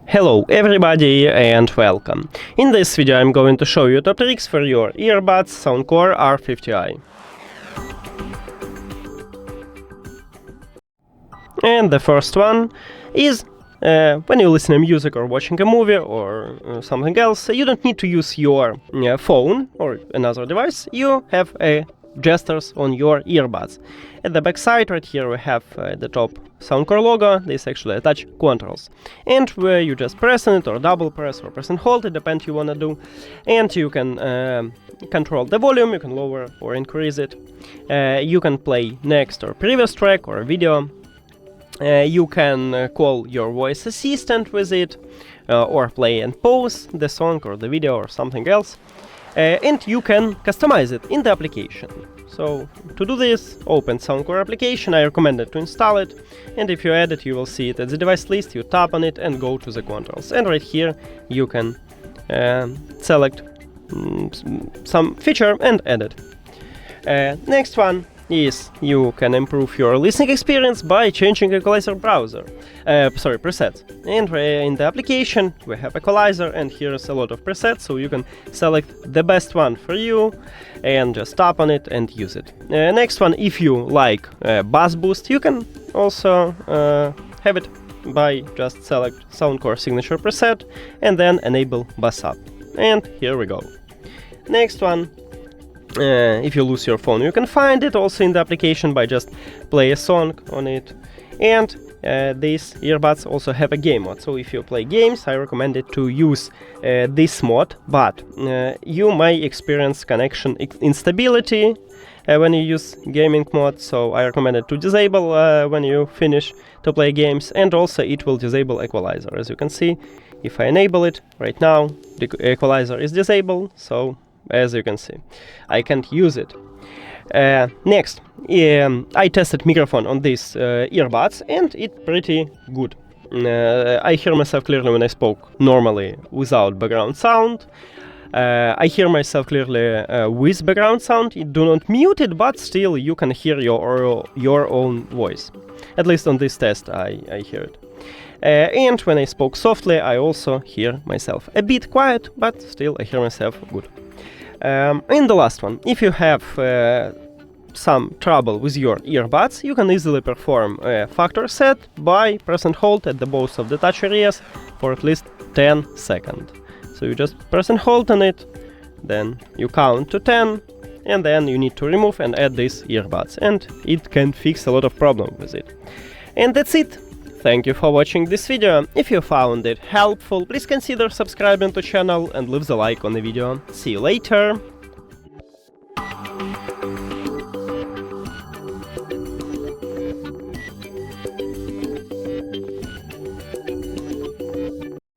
Hello everybody and welcome. In this video I'm going to show you top tricks for your earbuds SOUNDCORE R50i. And the first one is when you listen to music or watching a movie or something else, you don't need to use your phone or another device. You have gestures on your earbuds. At the back side right here we have the top SOUNDCORE logo. This actually touch controls, and where you just press on it or double press or press and hold, it depends you wanna do, and you can control the volume, you can lower or increase it, you can play next or previous track or video, you can call your voice assistant with it, or play and pause the song or the video or something else, and you can customize it in the application. So to do this, open SOUNDCORE application. I recommend it to install it, and if you add it you will see it at the device list. You tap on it and go to the controls, and right here you can select some feature and add it. Next one is you can improve your listening experience by changing equalizer presets. And in the application we have equalizer, and here's a lot of presets, so you can select the best one for you and just tap on it and use it. Next one, if you like bass boost, you can also have it by just select SOUNDCORE signature preset and then enable BassUp. And here we go. Next one, if you lose your phone, you can find it also in the application by just play a song on it. And these earbuds also have a game mode, so if you play games I recommend it to use this mode, but you may experience connection instability when you use gaming mode, so I recommend it to disable when you finish to play games, and also it will disable equalizer. As you can see, if I enable it right now, the equalizer is disabled, so as you can see I can't use it. Next, I tested microphone on these earbuds and it's pretty good. I hear myself clearly when I spoke normally without background sound. I hear myself clearly with background sound. It do not mute it, but still you can hear your own voice. At least on this test I hear it. And when I spoke softly I also hear myself a bit quiet, but still I hear myself good. In the last one, if you have some trouble with your earbuds, you can easily perform a factor reset by press and hold at the both of the touch areas for at least 10 seconds. So you just press and hold on it, then you count to 10, and then you need to remove and add these earbuds, and it can fix a lot of problems with it. And that's it. Thank you for watching this video. If you found it helpful, please consider subscribing to the channel and leave the like on the video. See you later!